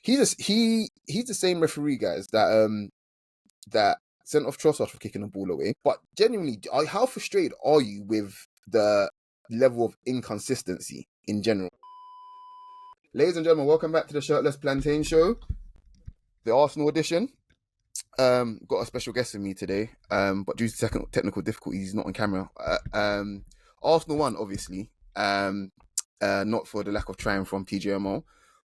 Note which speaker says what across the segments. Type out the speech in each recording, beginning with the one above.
Speaker 1: he's the same referee, guys, that sent off Trossard for kicking the ball away. But genuinely, how frustrated are you with the level of inconsistency in general? Ladies and gentlemen, welcome back to the Shirtless Plantain Show, the Arsenal edition. Got a special guest with me today, but due to technical difficulties, he's not on camera. Arsenal won, obviously, not for the lack of trying from TJMO,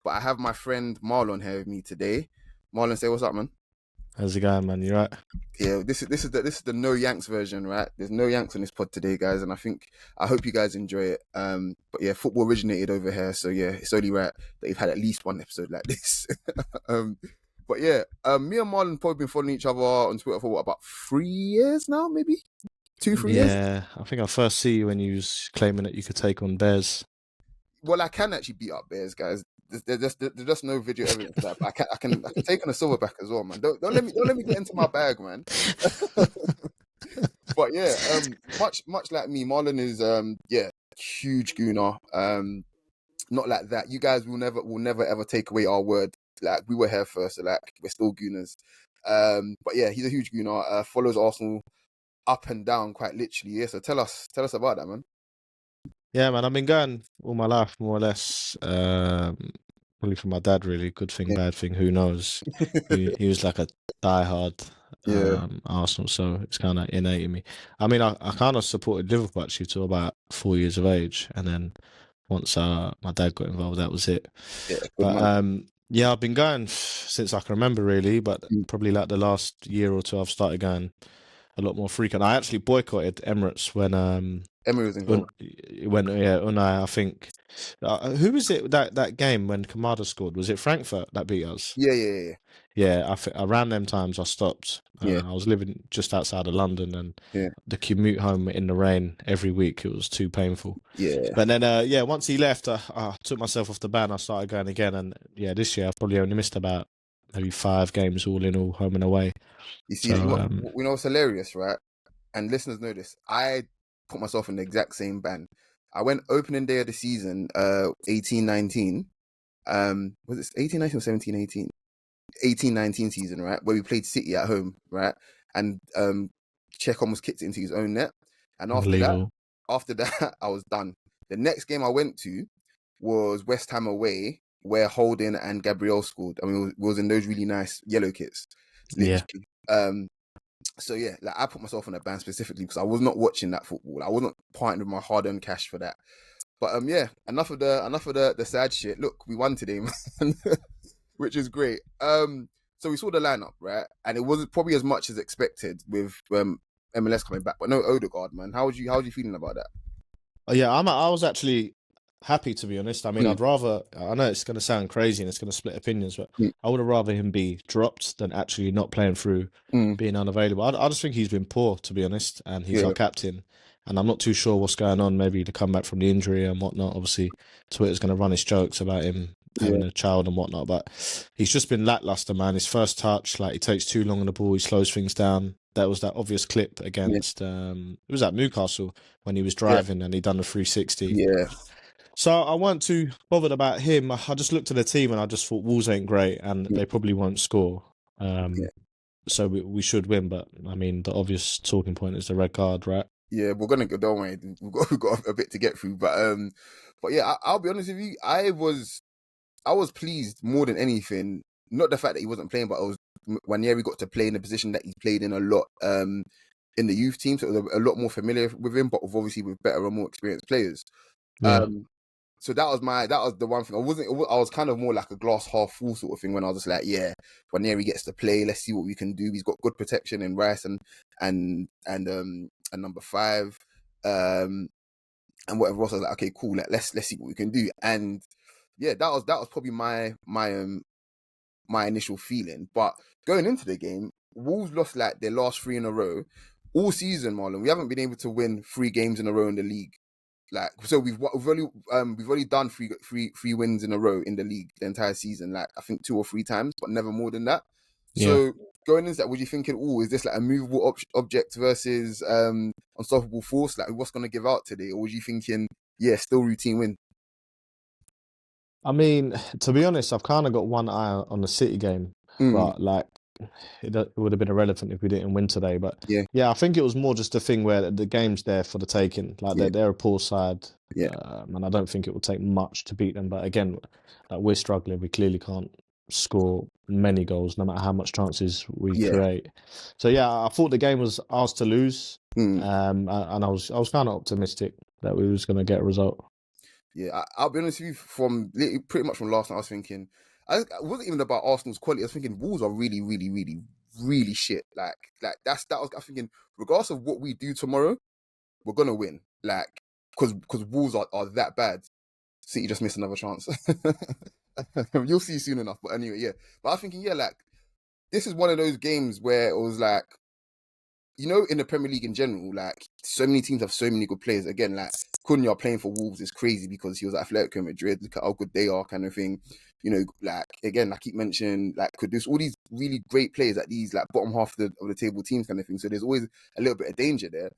Speaker 1: but I have my friend Marlon here with me today. Marlon, say what's up, man.
Speaker 2: How's it going, man? You right?
Speaker 1: Yeah, this is the no Yanks version, right? There's no Yanks on this pod today, guys, and I hope you guys enjoy it. But yeah, football originated over here, so yeah, it's only right that we've had at least one episode like this. But yeah, me and Marlon probably been following each other on Twitter for about 3 years now, maybe 2-3 years.
Speaker 2: Yeah, I think I first see you when you was claiming that you could take on Bears.
Speaker 1: Well, I can actually beat up Bears, guys. There's just no video evidence of that. But I can take on a silverback as well, man. Don't let me get into my bag, man. But yeah, much like me, Marlon is huge gooner. Not like that. You guys will never ever take away our word. Like, we were here first, so like, we're still gooners. But yeah, he's a huge gooner. Follows Arsenal up and down, quite literally. Yeah. So tell us about that, man.
Speaker 2: Yeah, man. I've been going all my life, more or less. Probably from my dad, really. Good thing, bad thing, who knows? He was like a diehard Arsenal, so it's kind of innate in me. I mean, I kind of supported Liverpool actually till about 4 years of age, and then once my dad got involved, that was it.
Speaker 1: Yeah,
Speaker 2: but yeah, I've been going since I can remember, really. But probably like the last year or two, I've started going a lot more frequent. I actually boycotted Emirates when
Speaker 1: Emery was involved.
Speaker 2: Unai, I think. Who was it that game when Kamada scored? Was it Frankfurt that beat us?
Speaker 1: Yeah.
Speaker 2: Yeah, around them times I stopped. I was living just outside of London, and the commute home in the rain every week, it was too painful.
Speaker 1: Yeah.
Speaker 2: But then, once he left, I took myself off the ban. I started going again, and yeah, this year I've probably only missed about maybe 5 games all in all, home and away.
Speaker 1: You see, we know it's hilarious, right? And listeners know this. I put myself in the exact same ban. I went opening day of the season, 18-19. Was it 18-19 or 17-18? 18-19 season, right? Where we played City at home, right? And Czech almost kicked it into his own net. And after that, I was done. The next game I went to was West Ham away, where Holding and Gabriel scored. I mean, it was in those really nice yellow kits. Literally. Yeah. So yeah, like, I put myself on a ban specifically because I was not watching that football. I wasn't parting with my hard-earned cash for that. But yeah, enough of the sad shit. Look, we won today, man, which is great. So we saw the lineup, right, and it wasn't probably as much as expected with MLS coming back, but no Odegaard, man. How was you feeling about that?
Speaker 2: Yeah, I was actually happy, to be honest. I mean, I'd rather, I know it's going to sound crazy and it's going to split opinions, but I would have rather him be dropped than actually not playing through, being unavailable. I just think he's been poor, to be honest, and he's our captain. And I'm not too sure what's going on, maybe to come back from the injury and whatnot. Obviously, Twitter's going to run his jokes about him having a child and whatnot, but he's just been lackluster, man. His first touch, like, he takes too long on the ball, he slows things down. That was that obvious clip against, it was at Newcastle when he was driving and he done the 360.
Speaker 1: Yeah.
Speaker 2: So I weren't too bothered about him. I just looked at the team and I just thought Wolves ain't great and they probably won't score. So we should win, but I mean, the obvious talking point is the red card, right?
Speaker 1: Yeah, we're gonna go. Don't worry, we've got a bit to get through. But yeah, I'll be honest with you. I was pleased more than anything. Not the fact that he wasn't playing, but I was when we got to play in the position that he played in a lot in the youth team, so it was a lot more familiar with him, but obviously with better and more experienced players. So that was the one thing. I was kind of more like a glass half full sort of thing when I was just like, yeah, when Neri gets to play, let's see what we can do. He's got good protection in Rice and number 5, and whatever else. I was like, okay, cool. Let's see what we can do. And yeah, that was probably my initial feeling. But going into the game, Wolves lost like their last 3 in a row all season, Marlon. We haven't been able to win 3 games in a row in the league. Like, so we've only done three wins in a row in the league the entire season. Like, I think 2 or 3 times, but never more than that. So going into that, would you think is this like a movable object versus unstoppable force? Like, what's going to give out today? Or was you thinking, yeah, still routine win?
Speaker 2: I mean, to be honest, I've kind of got one eye on the City game, but like it would have been irrelevant if we didn't win today. But yeah, I think it was more just a thing where the game's there for the taking. Like they're a poor side, and I don't think it will take much to beat them. But again, like we're struggling. We clearly can't score many goals, no matter how much chances we create. So yeah, I thought the game was ours to lose, and I was kind of optimistic that we was going to get a result.
Speaker 1: Yeah, I'll be honest with you. From pretty much from last night, I was thinking, it wasn't even about Arsenal's quality. I was thinking Wolves are really, really, really, really shit. Like I was thinking, regardless of what we do tomorrow, we're gonna win. Like, because Wolves are that bad. City just missed another chance. You'll see soon enough. But anyway, yeah. But I was thinking, like, this is one of those games where it was like, in the Premier League in general, like, so many teams have so many good players. Again, like, Cunha playing for Wolves is crazy because he was at Atletico Madrid. Look at how good they are, kind of thing. Like, again, I keep mentioning, like, Kudus, all these really great players at these, like, bottom half of the table teams, kind of thing. So there's always a little bit of danger there.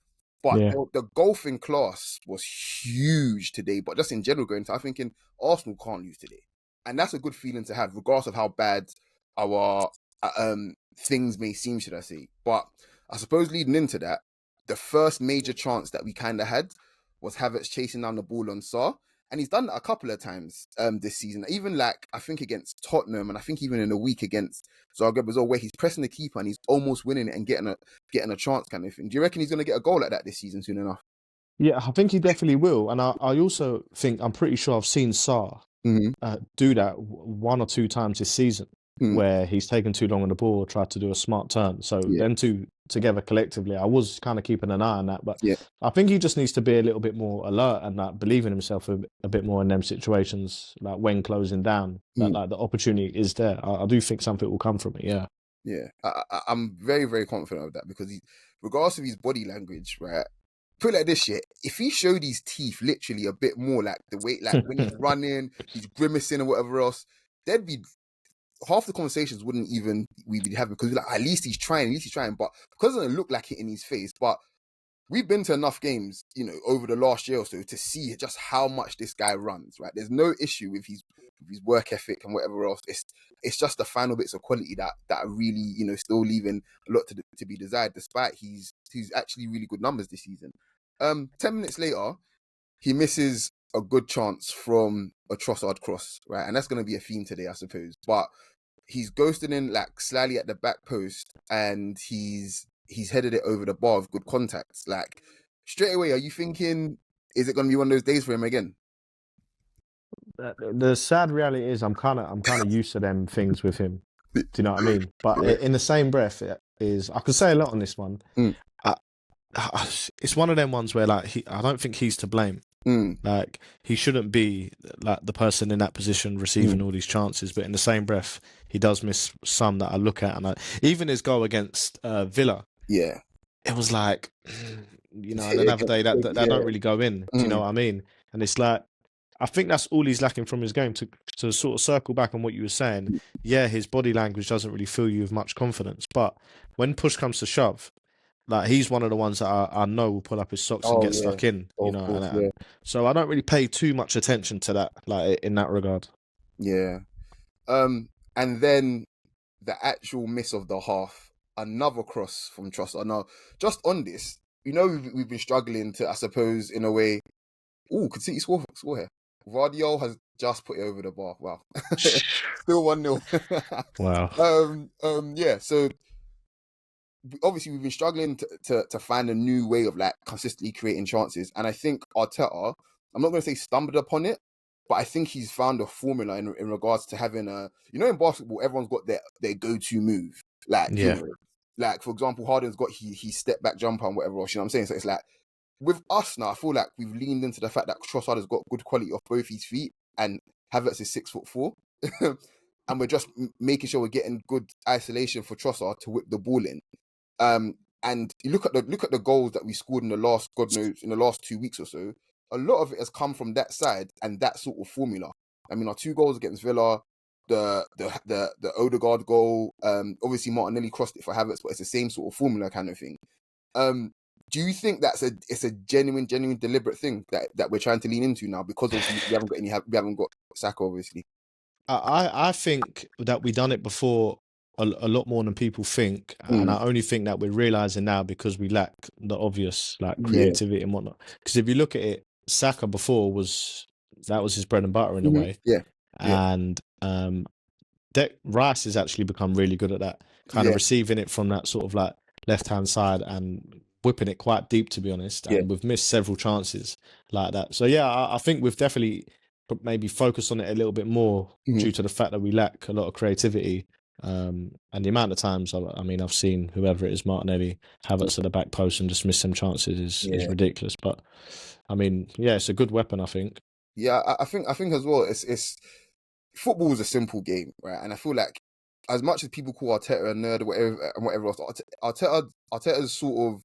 Speaker 1: But the golfing class was huge today. But just in general, I'm thinking Arsenal can't lose today. And that's a good feeling to have, regardless of how bad our things may seem, should I say. But I suppose leading into that, the first major chance that we kind of had was Havertz chasing down the ball on Sarr. And he's done that a couple of times this season. Even like, I think against Tottenham, and I think even in a week against Zagreb as well, where he's pressing the keeper and he's almost winning it and getting a chance kind of thing. Do you reckon he's going to get a goal like that this season soon enough?
Speaker 2: Yeah, I think he definitely will. And I also think, I'm pretty sure I've seen Sarr do that one or two times this season. Where he's taken too long on the ball, tried to do a smart turn. So them two together collectively, I was kind of keeping an eye on that. But I think he just needs to be a little bit more alert and like believe in himself a bit more in them situations, like when closing down, that like the opportunity is there. I do think something will come from it. Yeah.
Speaker 1: Yeah, I'm very, very confident of that because regardless of his body language, right? Put it like this shit. If he showed his teeth literally a bit more, like the way, like when he's running, he's grimacing or whatever else, there'd be half the conversations wouldn't even we be having because like at least he's trying, but because it doesn't look like it in his face. But we've been to enough games, over the last year or so to see just how much this guy runs, right? There's no issue with his work ethic and whatever else. It's just the final bits of quality that are really, still leaving a lot to be desired, despite he's actually really good numbers this season. 10 minutes later, he misses a good chance from a Trossard cross, right? And that's going to be a theme today, I suppose. But he's ghosting in like slightly at the back post and he's headed it over the bar with good contacts. Like straight away, are you thinking, is it going to be one of those days for him again?
Speaker 2: The sad reality is I'm kind of used to them things with him. Do you know what I mean? But in the same breath, I could say a lot on this one. It's one of them ones where like I don't think he's to blame. Like he shouldn't be like the person in that position receiving all these chances, but in the same breath, he does miss some that I look at, and even his goal against Villa, it was like, another day that don't really go in. Do you know what I mean? And it's like, I think that's all he's lacking from his game to sort of circle back on what you were saying. Yeah, his body language doesn't really fill you with much confidence, but when push comes to shove, like he's one of the ones that I know will pull up his socks and get stuck in, so I don't really pay too much attention to that, like in that regard.
Speaker 1: Yeah. And then the actual miss of the half, another cross from Trossard. Now, just on this, we've been struggling to, I suppose, in a way. Could City score here? Vardiol has just put it over the bar. Wow. Still 1-0.
Speaker 2: Wow.
Speaker 1: Yeah. So obviously we've been struggling to find a new way of like consistently creating chances, and I think Arteta, I'm not going to say stumbled upon it, but I think he's found a formula in regards to having in basketball everyone's got their go-to move, like like for example Harden's got he step back jumper and whatever else, you know what I'm saying? So it's like with us now, I feel like we've leaned into the fact that Trossard has got good quality off both his feet and Havertz is 6'4", and we're just making sure we're getting good isolation for Trossard to whip the ball in. And you look at the goals that we scored in the last 2 weeks or so. A lot of it has come from that side and that sort of formula. I mean, our 2 goals against Villa, the Odegaard goal. Obviously Martinelli crossed it for Havertz, but it's the same sort of formula kind of thing. Do you think it's a genuine deliberate thing that we're trying to lean into now because obviously we haven't got Saka obviously?
Speaker 2: I think that we done it before a lot more than people think, and I only think that we're realizing now because we lack the obvious like creativity and whatnot. Because if you look at it, Saka before was his bread and butter in a way, and Rice has actually become really good at that, kind of receiving it from that sort of like left-hand side and whipping it quite deep, to be honest. And we've missed several chances like that. So yeah, I think we've definitely maybe focused on it a little bit more due to the fact that we lack a lot of creativity. And the amount of times, I mean, I've seen whoever it is, Martinelli, Havertz at the back post and just miss some chances is ridiculous. But I mean, yeah, it's a good weapon, I think.
Speaker 1: Yeah, I think as well. It's football is a simple game, right? And I feel like as much as people call Arteta a nerd or whatever else, Arteta's sort of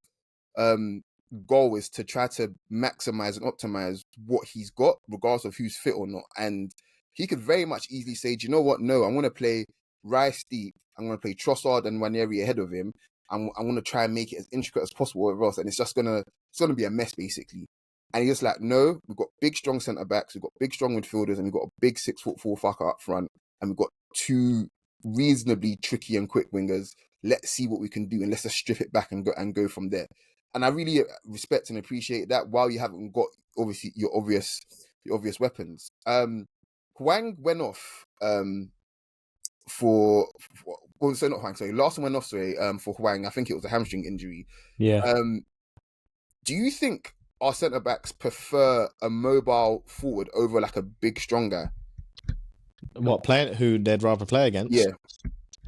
Speaker 1: goal is to try to maximize and optimize what he's got, regardless of who's fit or not. And he could very much easily say, do you know what? No, I'm going to play Rice deep. I'm going to play Trossard and Ranieri ahead of him. I'm going to try and make it as intricate as possible, whatever else. And it's going to be a mess, basically. And he's just like, no, we've got big, strong centre-backs, we've got big, strong midfielders, and we've got a big 6'4" fucker up front, and we've got two reasonably tricky and quick wingers. Let's see what we can do, and let's just strip it back and go from there. And I really respect and appreciate that. While you haven't got obviously your obvious weapons, Hwang went off for not Hwang, sorry, Larson went off for Hwang. I think it was a hamstring injury.
Speaker 2: Yeah.
Speaker 1: Do you think our centre backs prefer a mobile forward over like a big strong guy?
Speaker 2: What playing? Who they'd rather play against?
Speaker 1: Yeah,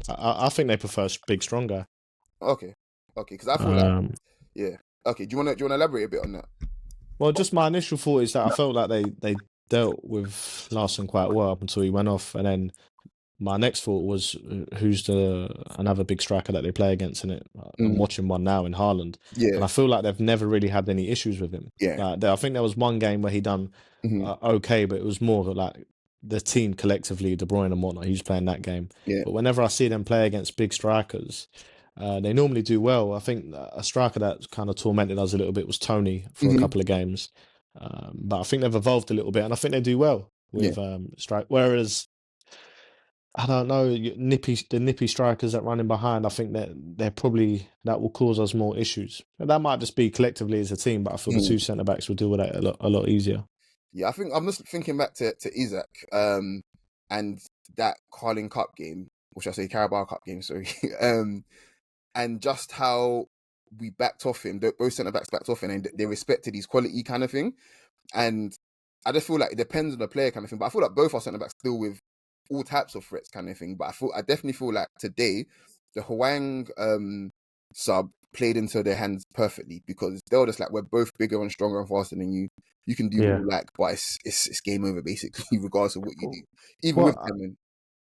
Speaker 2: I think they prefer big strong guy.
Speaker 1: Okay, because I feel Okay, do you want to elaborate a bit on that?
Speaker 2: Well, just my initial thought is that I felt like they dealt with Larson quite well up until he went off, and then my next thought was who's another big striker that they play against in it. I'm watching one now in Haaland, and I feel like they've never really had any issues with him. Like, I think there was one game where he done okay, but it was more of like the team collectively, De Bruyne and whatnot. He was playing that game, but whenever I see them play against big strikers, they normally do well. I think a striker that kind of tormented us a little bit was Tony for a couple of games, but I think they've evolved a little bit, and I think they do well with strike. Whereas I don't know, the nippy strikers that run in behind, I think that will cause us more issues. And that might just be collectively as a team, but I feel the two centre backs will deal with that a lot easier.
Speaker 1: Yeah, I think I'm just thinking back to Isak and that Carling Cup game, or should I say Carabao Cup game, sorry. And just how we backed off him, both centre backs backed off him, and they respected his quality kind of thing. And I just feel like it depends on the player kind of thing. But I feel like both our centre backs deal with all types of threats kind of thing. But I definitely feel like today the Hwang sub played into their hands perfectly, because they were just like, we're both bigger and stronger and faster than you. You can do what you like, but it's game over basically, regardless of what you do. Even with them.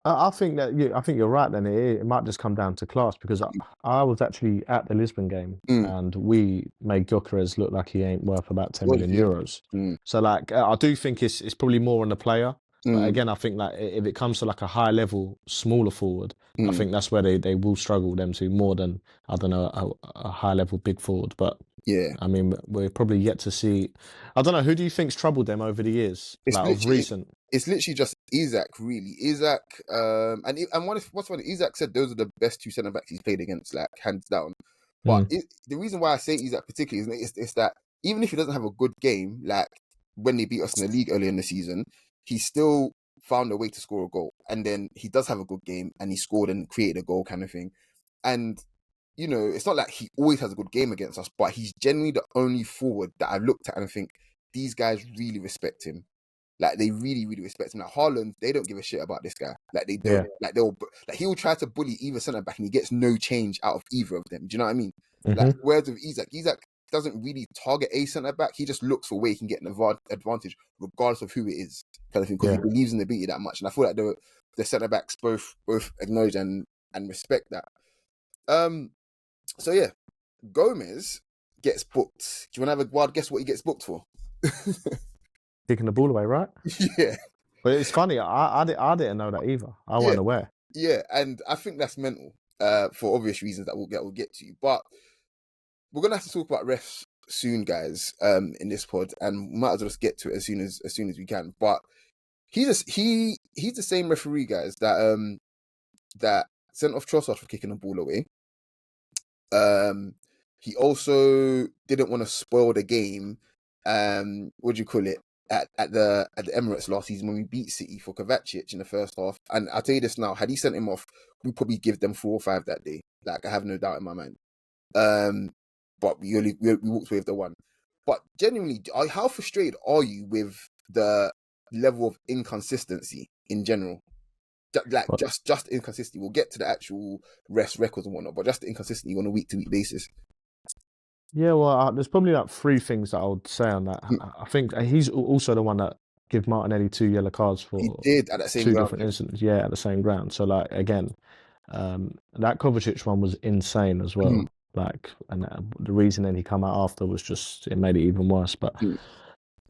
Speaker 2: I think you're right. Then it might just come down to class, because I was actually at the Lisbon game and we made Gyökeres look like he ain't worth about 10 million euros. So like I do think it's probably more on the player. But again, I think like if it comes to like a high level, smaller forward, I think that's where they will struggle, them two, more than, I don't know, a high level big forward. But I mean, we're probably yet to see. I don't know, who do you think's troubled them over the years? Of recent.
Speaker 1: It's literally just Isak, really. Isak, and what's funny, Isak said those are the best two centre backs he's played against, like hands down. But the reason why I say Isak particularly is that even if he doesn't have a good game, like when they beat us in the league earlier in the season, he still found a way to score a goal. And then he does have a good game and he scored and created a goal kind of thing. And, you know, it's not like he always has a good game against us, but he's generally the only forward that I looked at and think these guys really respect him. Like, they really, really respect him. Like, Haaland, they don't give a shit about this guy. Like, they don't. Like, he will try to bully either centre back and he gets no change out of either of them. Do you know what I mean? Like, whereas with Isak doesn't really target a centre back. He just looks for where he can get an advantage, regardless of who it is, kind of thing, because he believes in the ability that much. And I feel like the centre backs both acknowledge and respect that. So yeah, Gomez gets booked. Do you want to have a wild guess what he gets booked for?
Speaker 2: Kicking the ball away, right?
Speaker 1: Yeah.
Speaker 2: But it's funny, I didn't know that either. I wasn't aware.
Speaker 1: Yeah, and I think that's mental for obvious reasons that we'll get to. But we're gonna have to talk about refs soon, guys. In this pod, and we might as well just get to it as soon as we can. But he's the same referee, guys, that sent off Trossard for kicking the ball away. He also didn't want to spoil the game. What do you call it? At the Emirates last season when we beat City for Kovacic in the first half. And I'll tell you this now, had he sent him off, we'd probably give them 4 or 5 that day. Like, I have no doubt in my mind. But we walked away with the one. But genuinely, how frustrated are you with the level of inconsistency in general? Like, just inconsistency. We'll get to the actual rest records and whatnot, but just the inconsistency on a week-to-week basis.
Speaker 2: Yeah, well, there's probably like 3 things that I would say on that. I think he's also the one that gave Martinelli 2 yellow cards for
Speaker 1: He did at that same
Speaker 2: 2
Speaker 1: ground,
Speaker 2: different incidents. Yeah, at the same ground. So like again, that Kovacic one was insane as well. Like, and the reason then he come out after was just it made it even worse. But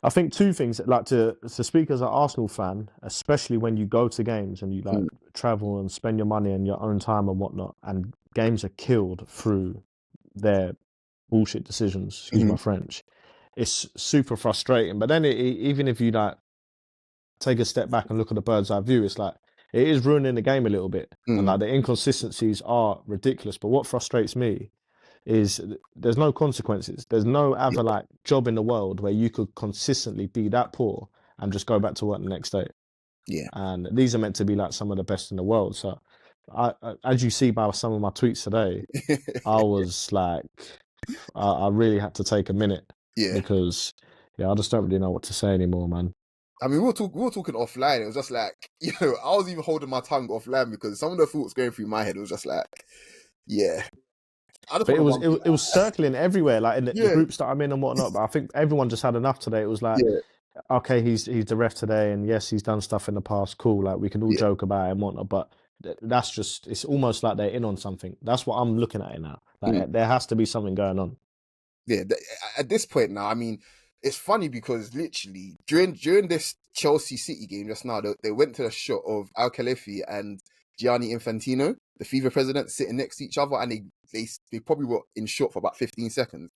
Speaker 2: I think 2 things, like to speak as an Arsenal fan, especially when you go to games and you like travel and spend your money and your own time and whatnot, and games are killed through their bullshit decisions, excuse my French. It's super frustrating. But then even if you like take a step back and look at the bird's eye view, it's like it is ruining the game a little bit. And like the inconsistencies are ridiculous. But what frustrates me is there's no consequences. There's no other like job in the world where you could consistently be that poor and just go back to work the next day.
Speaker 1: Yeah.
Speaker 2: And these are meant to be like some of the best in the world. So I as you see by some of my tweets today, I was like, I really had to take a minute because I just don't really know what to say anymore, man.
Speaker 1: I mean, we were talking offline. It was just like, I was even holding my tongue offline because some of the thoughts going through my head, it was just like,
Speaker 2: But it was circling everywhere, like in the groups that I'm in and whatnot. But I think everyone just had enough today. It was like, okay, he's the ref today, and yes, he's done stuff in the past. Cool, like we can all joke about it and whatnot. But that's just, it's almost like they're in on something. That's what I'm looking at it now. Like there has to be something going on.
Speaker 1: Yeah, at this point now, I mean, it's funny because literally during this Chelsea City game just now, they went to the shot of Al Khalifi and Gianni Infantino, the FIFA president, sitting next to each other, and they probably were in shot for about 15 seconds.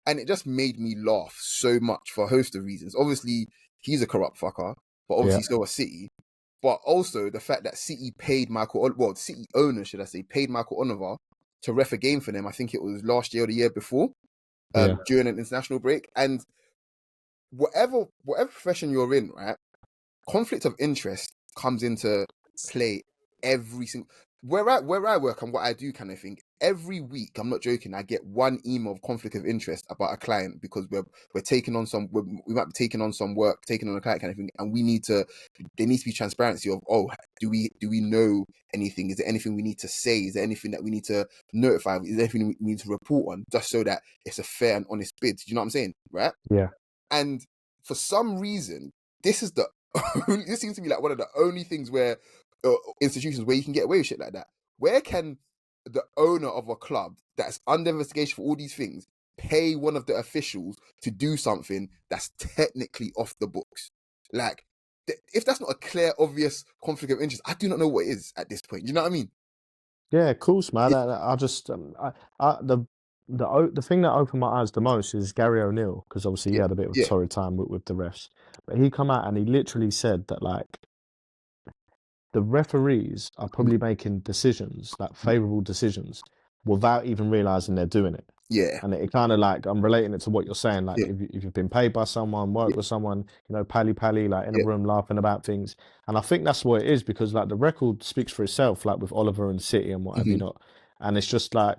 Speaker 1: And it just made me laugh so much for a host of reasons. Obviously, he's a corrupt fucker, but obviously so was City. But also the fact that City City owners, should I say, paid Michael Oliver to ref a game for them. I think it was last year or the year before, during an international break. And whatever profession you're in, right, conflict of interest comes into play every single. Where I work and what I do kind of thing, every week, I'm not joking, I get one email of conflict of interest about a client because we're taking on we might be taking on some work, taking on a client kind of thing, and there needs to be transparency of, do we know anything? Is there anything we need to say? Is there anything that we need to notify? Is there anything we need to report on, just so that it's a fair and honest bid? Do you know what I'm saying? Right?
Speaker 2: Yeah.
Speaker 1: And for some reason, this seems to be like one of the only things where institutions where you can get away with shit like that. Where can the owner of a club that's under investigation for all these things pay one of the officials to do something that's technically off the books? Like, if that's not a clear, obvious conflict of interest, I do not know what is at this point. You know what I mean?
Speaker 2: Yeah, of course, man. I just the thing that opened my eyes the most is Gary O'Neill, because obviously he had a bit of a torrid time with the refs, but he come out and he literally said that like the referees are probably making decisions, like favourable decisions, without even realising they're doing it.
Speaker 1: Yeah.
Speaker 2: And it kind of like, I'm relating it to what you're saying, like if you've been paid by someone, work with someone, pally, like in a room laughing about things. And I think that's what it is, because like the record speaks for itself, like with Oliver and City and what have you not. And it's just like,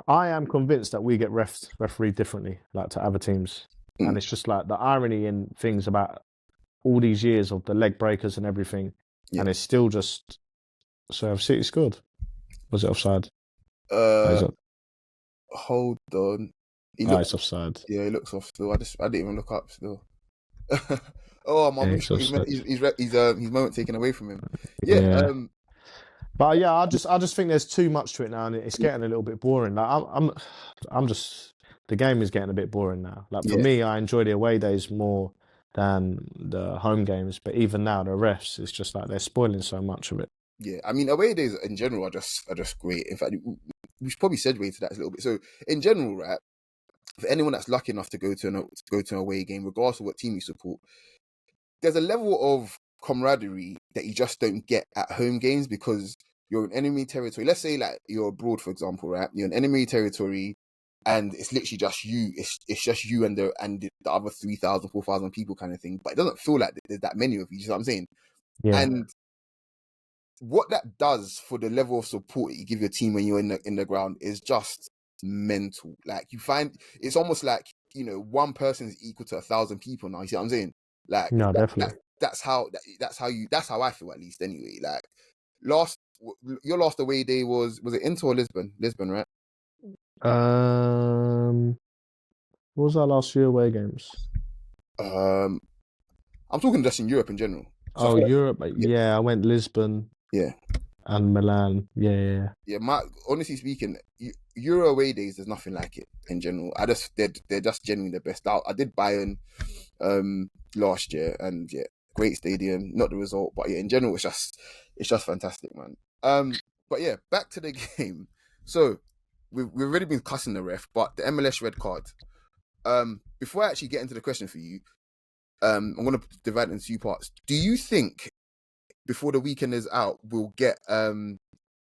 Speaker 2: I am convinced that we get refereed differently, like to other teams. And it's just like the irony in things about all these years of the leg breakers and everything. And it's still just, so City scored. Was it offside?
Speaker 1: Hold on.
Speaker 2: It's offside.
Speaker 1: Yeah, he looks off still. I didn't even look up still. Oh, my his moment taken away from him. Yeah.
Speaker 2: But yeah, I just think there's too much to it now, and it's getting a little bit boring. Like I'm just, the game is getting a bit boring now. Like for me, I enjoy the away days more than the home games. But even now, the refs, it's just like they're spoiling so much of it.
Speaker 1: Yeah, I mean, away days in general are just great. In fact, we should probably segue to that a little bit. So in general, right, for anyone that's lucky enough to go to an away game, regardless of what team you support, there's a level of camaraderie that you just don't get at home games because you're in enemy territory. Let's say like you're abroad, for example, right? You're in enemy territory and it's literally just you. It's just you and the other 3,000, 4,000 people kind of thing. But it doesn't feel like there's that many of you. You know what I'm saying?
Speaker 2: Yeah.
Speaker 1: And what that does for the level of support that you give your team when you're in the ground is just mental. Like you find it's almost like, you know, one person is equal to 1,000 people now. You see what I'm saying? Like
Speaker 2: no, definitely.
Speaker 1: That's how I feel, at least anyway. Like your last away day was it Inter or Lisbon? Lisbon, right?
Speaker 2: What was our last few away games?
Speaker 1: I'm talking just in Europe in general.
Speaker 2: So Europe, yeah, I went Lisbon.
Speaker 1: Yeah.
Speaker 2: And Milan, yeah.
Speaker 1: Honestly speaking, Euro away days, there's nothing like it in general. They're just genuinely the best. I did Bayern last year, and yeah, great stadium. Not the result, but yeah, in general, it's just fantastic, man. But yeah, back to the game. So we've already been cussing the ref, but the MLS red card. Before I actually get into the question for you, I'm gonna divide it into two parts. Do you think before the weekend is out, we'll get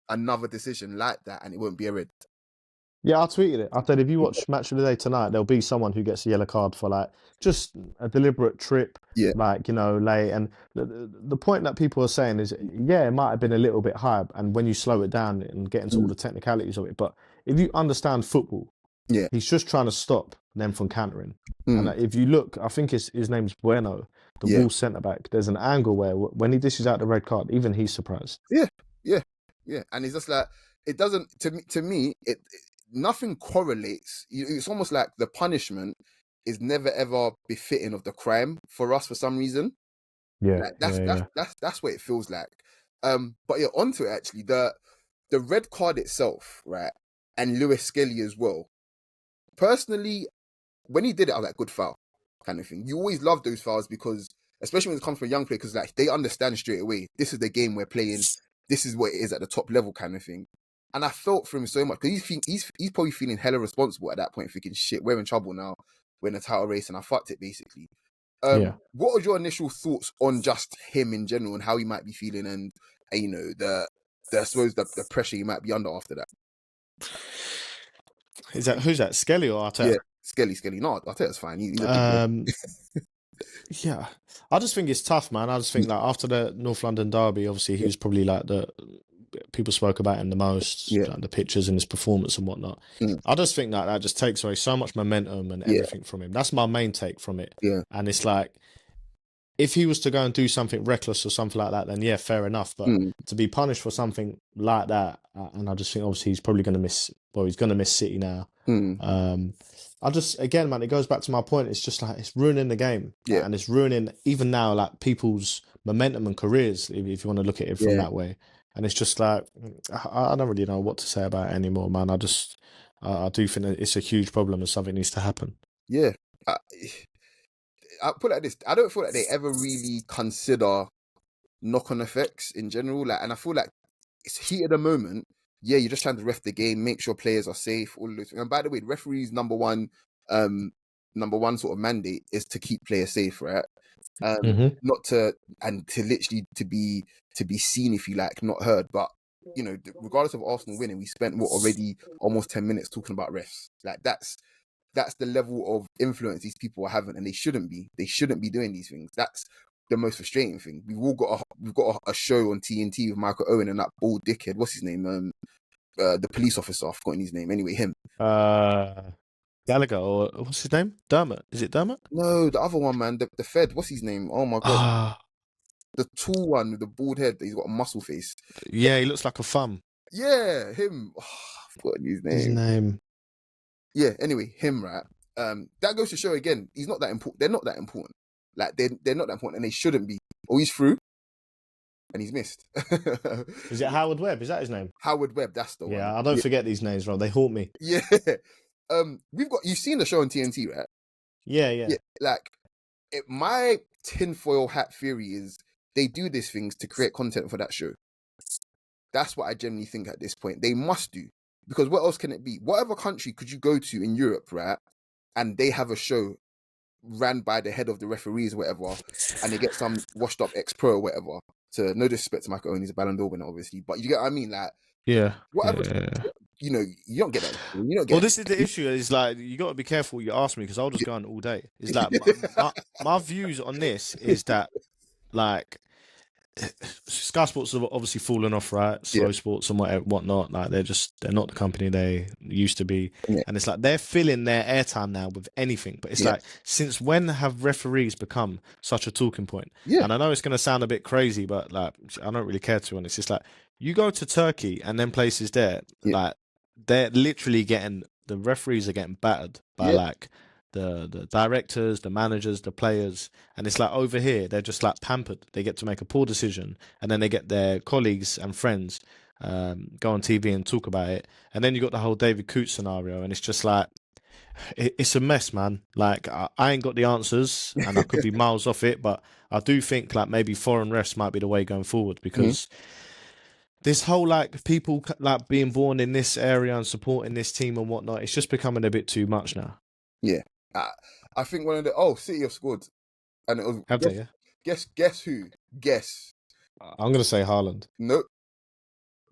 Speaker 1: another decision like that and it won't be a red?
Speaker 2: Yeah, I tweeted it. I said, if you watch Match of the Day tonight, there'll be someone who gets a yellow card for like just a deliberate trip, like, you know, late. And the point that people are saying is, yeah, it might have been a little bit high, and when you slow it down and get into all the technicalities of it, but if you understand football, he's just trying to stop them from countering. And if you look, I think his name's Bueno, the Wolves centre back. There's an angle where when he dishes out the red card, even he's surprised.
Speaker 1: Yeah, and it's just like it doesn't to me. Nothing correlates. It's almost like the punishment is never ever befitting of the crime for us for some reason.
Speaker 2: Yeah,
Speaker 1: like that's what it feels like. But yeah, onto it actually. The red card itself, right, and Lewis-Skelly as well. Personally, when he did it, I was like, good foul, kind of thing. You always love those fouls because, especially when it comes from a young player, because like they understand straight away, this is the game we're playing. This is what it is at the top level, kind of thing. And I felt for him so much because he's probably feeling hella responsible at that point, thinking, shit, we're in trouble now. We're in a title race and I fucked it, basically. What was your initial thoughts on just him in general and how he might be feeling and you know, I suppose the pressure he might be under after that?
Speaker 2: Who's that? Skelly or Arteta?
Speaker 1: Yeah, Skelly. No, Arteta's fine.
Speaker 2: Yeah, I just think it's tough, man. I just think that after the North London derby, obviously he was probably like the people spoke about him the most, like the pictures and his performance and whatnot. I just think that just takes away so much momentum and everything from him. That's my main take from it. And it's like, if he was to go and do something reckless or something like that, then yeah, fair enough. But to be punished for something like that, and I just think obviously he's probably going to miss. Well, he's going to miss City now. I just, again, man, it goes back to my point. It's just like it's ruining the game, and it's ruining even now like people's momentum and careers. If you want to look at it from that way, and it's just like I don't really know what to say about it anymore, man. I do think that it's a huge problem and something needs to happen.
Speaker 1: Yeah. I put it like this: I don't feel like they ever really consider knock-on effects in general. Like, and I feel like it's heat of the moment. Yeah, you're just trying to ref the game, make sure players are safe. All of those things. And by the way, the referee's number one sort of mandate is to keep players safe, right? Not to literally to be seen, if you like, not heard. But you know, regardless of Arsenal winning, we spent already almost 10 minutes talking about refs. Like that's the level of influence these people are having, and they shouldn't be. They shouldn't be doing these things. That's the most frustrating thing. We've got a show on TNT with Michael Owen and that bald dickhead. What's his name? The police officer. I've forgotten his name. Anyway, him.
Speaker 2: Gallagher, or what's his name? Dermot. Is it Dermot?
Speaker 1: No, the other one, man. The Fed. What's his name? Oh my god. The tall one with the bald head. He's got a muscle face.
Speaker 2: Yeah, he looks like a thumb.
Speaker 1: Yeah, him. I've forgotten his name. Yeah, anyway, him, right? That goes to show again, he's not that important. They're not that important. Like they're not that important, and they shouldn't be. Oh, he's through, and he's missed.
Speaker 2: Is it Howard Webb? Is that his name?
Speaker 1: Howard Webb, that's the one.
Speaker 2: Yeah, I don't forget these names, bro. They haunt me.
Speaker 1: Yeah. You've seen the show on TNT, right?
Speaker 2: Yeah.
Speaker 1: Like, my tinfoil hat theory is they do these things to create content for that show. That's what I generally think at this point. They must do. Because what else can it be? Whatever country could you go to in Europe, right? And they have a show ran by the head of the referees or whatever, and they get some washed up ex-pro or whatever. To no disrespect to Michael Owen, he's a Ballon d'Or winner, obviously, but you get what I mean, like whatever. You know, you don't get that. You don't get.
Speaker 2: Well, this is the issue. Is like you got to be careful what you ask me because I'll just go on all day. It's like my views on this is that like Sky Sports have obviously fallen off, right? Slow Sports and whatnot. Like they're not the company they used to be, and it's like they're filling their airtime now with anything. But it's like, since when have referees become such a talking point? And I know it's going to sound a bit crazy, but like I don't really care to. And it's just like you go to Turkey and then places there, like they're literally the referees are getting battered by like the directors, the managers, the players, and it's like over here they're just like pampered. They get to make a poor decision, and then they get their colleagues and friends go on TV and talk about it, and then you got the whole David Coote scenario, and it's just like it's a mess, man. Like I ain't got the answers, and I could be miles off it, but I do think like maybe foreign refs might be the way going forward because. This whole like people like being born in this area and supporting this team and whatnot, it's just becoming a bit too much now.
Speaker 1: Yeah, I think one of the City have scored, and it was
Speaker 2: have they? Yeah.
Speaker 1: Guess who? Guess.
Speaker 2: I'm gonna say Haaland.
Speaker 1: Nope.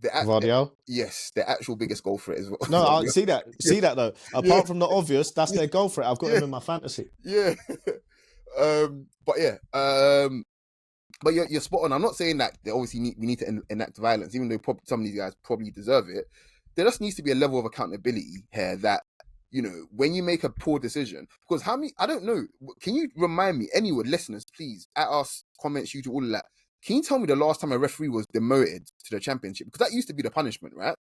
Speaker 2: Vardiel?
Speaker 1: Yes, the actual biggest goal thret as well.
Speaker 2: No, I see that. See that though. Apart from the obvious, that's their goal threat. I've got him in my fantasy.
Speaker 1: Yeah. But you're spot on. I'm not saying that they obviously we need to enact violence, even though some of these guys probably deserve it. There just needs to be a level of accountability here that, you know, when you make a poor decision, because I don't know, can you remind me, anyone, listeners, please, at us, comments, YouTube, all of that, can you tell me the last time a referee was demoted to the championship? Because that used to be the punishment, right?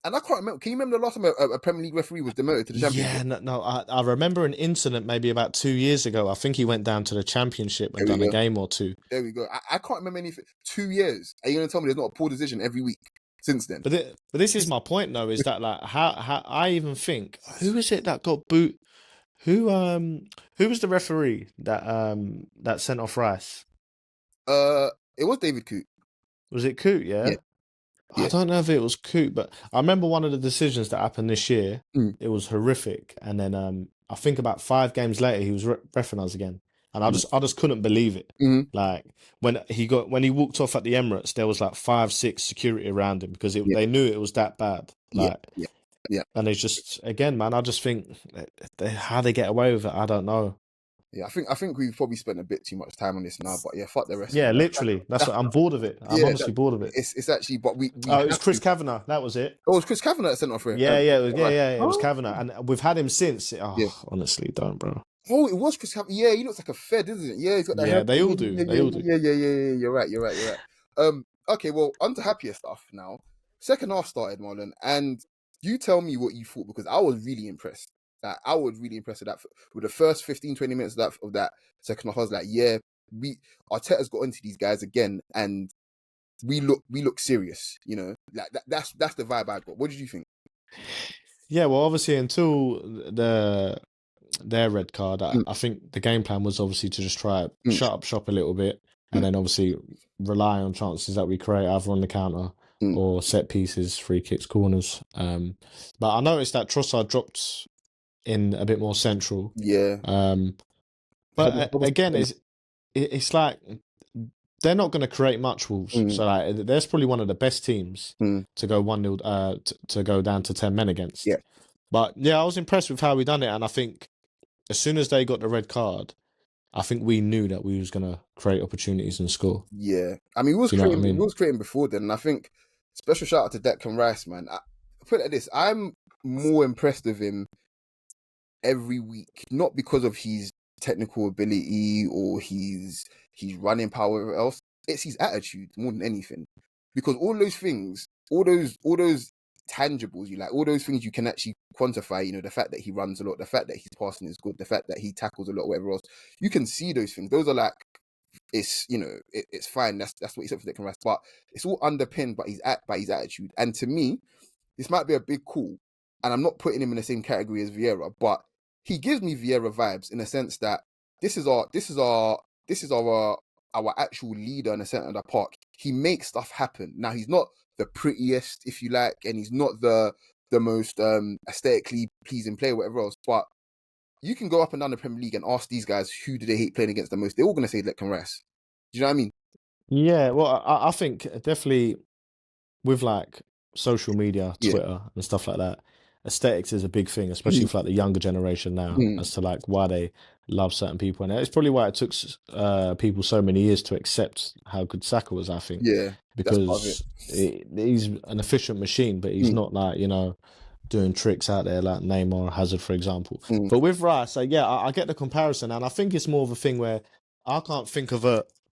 Speaker 1: And I can't remember. Can you remember the last time a Premier League referee was demoted to the championship?
Speaker 2: Yeah, no. I remember an incident maybe about 2 years ago. I think he went down to the championship and done a game or two.
Speaker 1: There we go. I can't remember anything. 2 years. Are you going to tell me there's not a poor decision every week since then?
Speaker 2: But this is my point, though, is that like how I even think, who is it that got boot? Who was the referee that sent off Rice?
Speaker 1: It was David Coote.
Speaker 2: Was it Coote? Yeah. I don't know if it was Coote, but I remember one of the decisions that happened this year. It was horrific, and then I think about 5 games later he was reffing us again, and I just couldn't believe it. Like when he walked off at the Emirates, there was like 5-6 security around him because they knew it was that bad. Like, and it's just again, man, I just think how they get away with it, I don't know.
Speaker 1: Yeah, I think we've probably spent a bit too much time on this now, but yeah, fuck the rest.
Speaker 2: Yeah, literally. That's what I'm bored of it. I'm honestly bored of it.
Speaker 1: It's actually, but we
Speaker 2: it was Chris Kavanagh. That was it.
Speaker 1: Oh, it was Chris Kavanagh that sent off for him.
Speaker 2: It was Kavanagh, and we've had him since. Honestly, don't, bro.
Speaker 1: Oh, it was Chris Kavanagh. Yeah, he looks like a Fed, isn't it? Yeah, he's got that.
Speaker 2: Yeah, they all do. They all do.
Speaker 1: Yeah. You're right. Okay, well, on to happier stuff now. Second half started, Marlon, and you tell me what you thought, because I was really impressed. Like, I was really impressed with that. With the first 15-20 minutes of that second half, I was like, yeah, Arteta's got into these guys again, and we look serious. You know, like that's the vibe I got. What did you think?
Speaker 2: Yeah, well, obviously until their red card, I think the game plan was obviously to just try to shut up shop a little bit, and then obviously rely on chances that we create either on the counter or set pieces, free kicks, corners. But I noticed that Trossard dropped in a bit more central.
Speaker 1: Yeah.
Speaker 2: But again, it's like they're not going to create much, Wolves. So like, there's probably one of the best teams to go 1-0 to go down to 10 men against.
Speaker 1: Yeah.
Speaker 2: But yeah, I was impressed with how we done it, and I think as soon as they got the red card, I think we knew that we was going to create opportunities and score.
Speaker 1: Yeah, I mean, we was creating before then, and I think special shout out to Declan Rice, man. I put it like this: I'm more impressed with him every week, not because of his technical ability or his running power or whatever else. It's his attitude more than anything, because all those things, all those tangibles, all those things you can actually quantify. You know, the fact that he runs a lot, the fact that his passing is good, the fact that he tackles a lot, whatever else. You can see those things. Those are like, it's, you know, it's fine. That's what he said for Declan Rice, but it's all underpinned by his attitude. And to me, this might be a big call, and I'm not putting him in the same category as Vieira, but he gives me Vieira vibes in the sense that this is our actual leader in the centre of the park. He makes stuff happen. Now, he's not the prettiest, if you like, and he's not the aesthetically pleasing player, whatever else. But you can go up and down the Premier League and ask these guys who do they hate playing against the most. They're all going to say Declan Rice. Do you know what I mean?
Speaker 2: Yeah, well, I think definitely with like social media, Twitter and stuff like that, aesthetics is a big thing, especially for like the younger generation now, as to like why they love certain people. And it's probably why it took people so many years to accept how good Saka was, I think.
Speaker 1: Yeah,
Speaker 2: because he's an efficient machine, but he's not like, doing tricks out there like Neymar or Hazard, for example. But with Rice, yeah, I get the comparison, and I think it's more of a thing where I can't think of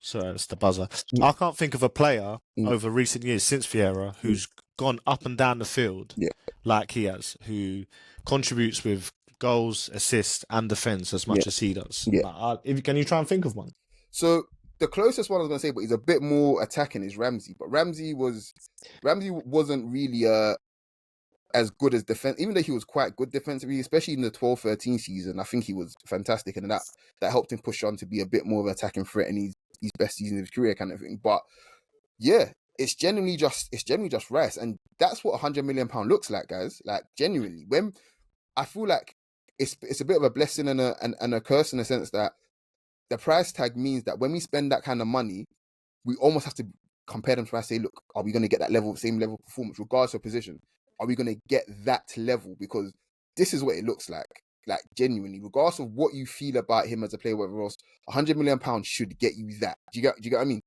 Speaker 2: sorry, it's the buzzer. I can't think of a player over recent years since Vieira who's gone up and down the field like he has, who contributes with goals, assists, and defense as much as he does.
Speaker 1: Yeah.
Speaker 2: Can you try and think of one?
Speaker 1: So the closest one I was going to say, but he's a bit more attacking, is Ramsey. But Ramsey wasn't really as good as defense, even though he was quite good defensively, especially in the 12-13 season. I think he was fantastic, and that helped him push on to be a bit more of an attacking threat in his best season of his career, kind of thing. But yeah, it's genuinely just Rice, and that's what £100 million looks like, guys. Like, genuinely, when I feel like it's a bit of a blessing and a curse in the sense that the price tag means that when we spend that kind of money, we almost have to compare them to Rice. Say, look, are we going to get that same level of performance, regardless of position? Are we going to get that level? Because this is what it looks like. Like, genuinely, regardless of what you feel about him as a player, whatever else, £100 million should get you that. Do you get what I mean?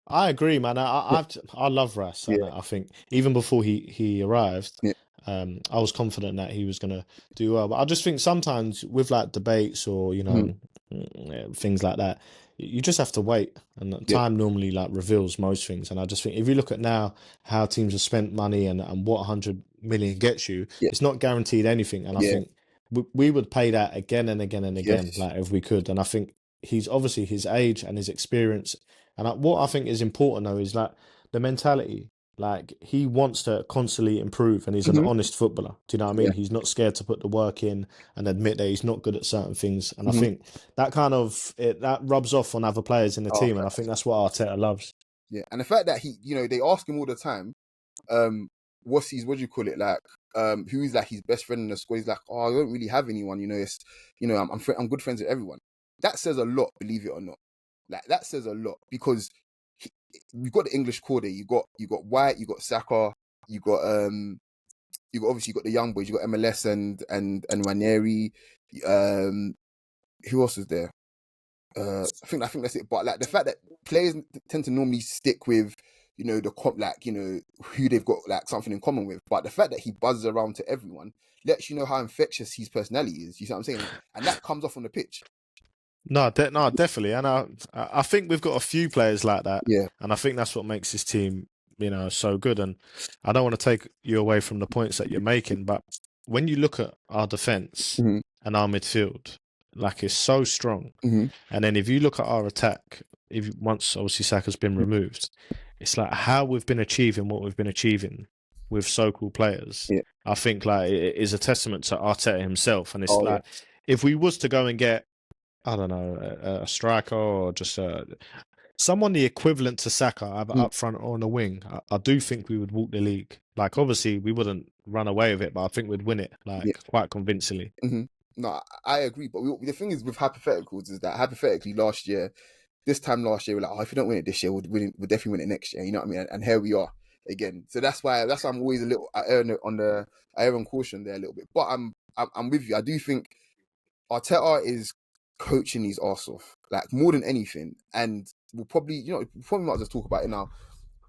Speaker 2: I agree, man. I love Rice, and I think even before he arrived, I was confident that he was going to do well. But I just think sometimes with like debates or things like that, you just have to wait, and time normally like reveals most things. And I just think if you look at now how teams have spent money and what 100 million gets you, it's not guaranteed anything. And I think we would pay that again and again and again, like if we could. And I think he's obviously his age and his experience. And what I think is important though is like the mentality. Like he wants to constantly improve, and he's an honest footballer. Do you know what I mean? He's not scared to put the work in and admit that he's not good at certain things. And I think that that rubs off on other players in the team, and I think that's what Arteta loves.
Speaker 1: Yeah, and the fact that they ask him all the time, what's his, what do you call it, like, who is like his best friend in the squad? He's like, oh, I don't really have anyone. It's, I'm good friends with everyone. That says a lot, believe it or not. Like, that says a lot, because you've got the English core there. You got White, you got Saka, you got obviously the young boys. You got MLS and Ranieri. Who else is there? I think that's it. But like the fact that players tend to normally stick with who they've got like something in common with. But the fact that he buzzes around to everyone lets you know how infectious his personality is. You see what I'm saying? And that comes off on the pitch.
Speaker 2: No, definitely, and I think we've got a few players like that.
Speaker 1: Yeah,
Speaker 2: and I think that's what makes this team, so good. And I don't want to take you away from the points that you're making, but when you look at our defense and our midfield, like it's so strong. And then if you look at our attack, once obviously Saka's been removed, it's like how we've been achieving what we've been achieving with so-called players. Yeah. I think like it is a testament to Arteta himself, and it's if we was to go and get, I don't know, a striker or just someone the equivalent to Saka, either up front or on the wing, I do think we would walk the league. Like, obviously, we wouldn't run away with it, but I think we'd win it, quite convincingly.
Speaker 1: No, I agree. But the thing is with hypotheticals is that hypothetically this time last year, we're like, oh, if we don't win it this year, we'll definitely win it next year. You know what I mean? And here we are again. So that's why I'm always a little I err on caution there a little bit. But I'm with you. I do think Arteta is coaching his arse off, like, more than anything. And we'll probably might as well talk about it now.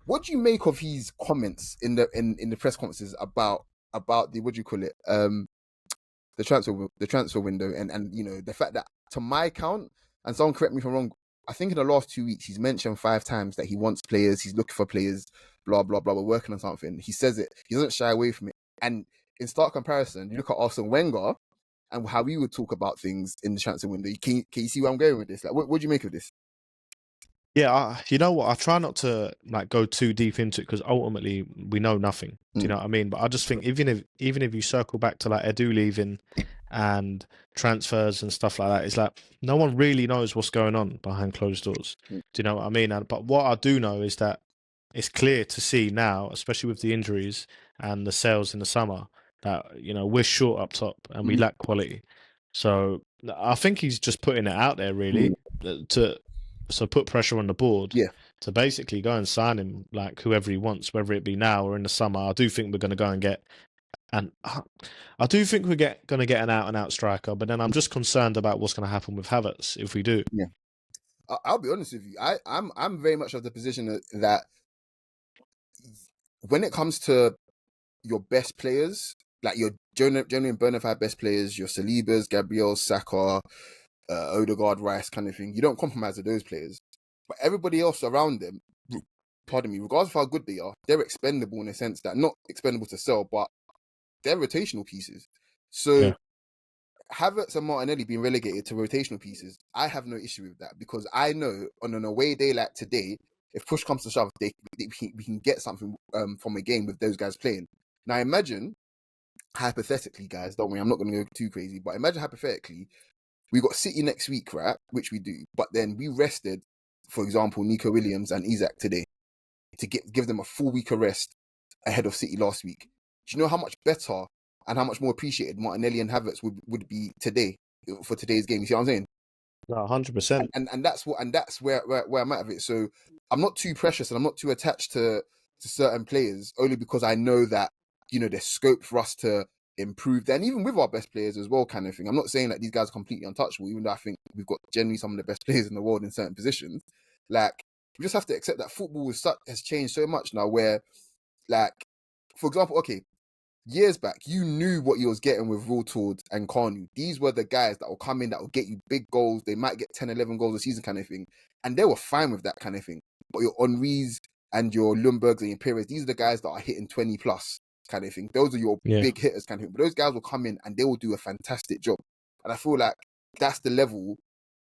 Speaker 1: What do you make of his comments in the press conferences about the, what do you call it, the transfer window, and the fact that, to my count, and someone correct me if I'm wrong, I think in the last 2 weeks he's mentioned 5 times that he wants players, he's looking for players, blah blah blah, we're working on something. He says it, he doesn't shy away from it. And in stark comparison, you look at Arsene Wenger and how we would talk about things in the transfer window. Can you see where I'm going with this? Like, what do you make of this?
Speaker 2: Yeah, you know what? I try not to like go too deep into it, because ultimately we know nothing. Do you know what I mean? But I just think even if you circle back to like Edu leaving and transfers and stuff like that, it's like no one really knows what's going on behind closed doors. Do you know what I mean? But what I do know is that it's clear to see now, especially with the injuries and the sales in the summer that, we're short up top and we lack quality. So I think he's just putting it out there really to put pressure on the board to basically go and sign him like whoever he wants, whether it be now or in the summer. I do think we're going to go and get, and I do think we're going to get an out-and-out striker, but then I'm just concerned about what's going to happen with Havertz if we do.
Speaker 1: Yeah, I'll be honest with you. I'm very much of the position that when it comes to your best players, like your genuine bona fide best players, your Salibas, Gabriel, Saka, Odegaard, Rice kind of thing, you don't compromise with those players. But everybody else around them, pardon me, regardless of how good they are, they're expendable in a sense that not expendable to sell, but they're rotational pieces. So Havertz and Martinelli being relegated to rotational pieces, I have no issue with that because I know on an away day like today, if push comes to shove, we can get something from a game with those guys playing. Now imagine, hypothetically, guys, don't worry, I'm not going to go too crazy, but imagine hypothetically, we got City next week, right? Which we do, but then we rested, for example, Nico Williams and Isak today to give them a full week of rest ahead of City last week. Do you know how much better and how much more appreciated Martinelli and Havertz would be today for today's game? You see what I'm saying?
Speaker 2: No, 100%.
Speaker 1: And that's where I'm at with it. So I'm not too precious and I'm not too attached to certain players only because I know that there's scope for us to improve there, and even with our best players as well, kind of thing. I'm not saying that these guys are completely untouchable, even though I think we've got generally some of the best players in the world in certain positions. Like, we just have to accept that football has changed so much now where, like, for example, okay, years back, you knew what you was getting with Rotord and Kanu. These were the guys that will come in, that will get you big goals. They might get 10, 11 goals a season kind of thing. And they were fine with that kind of thing. But your Henrys and your Lundbergs and your Perez, these are the guys that are hitting 20 plus kind of thing. Those are your big hitters kind of thing. But those guys will come in and they will do a fantastic job. And I feel like that's the level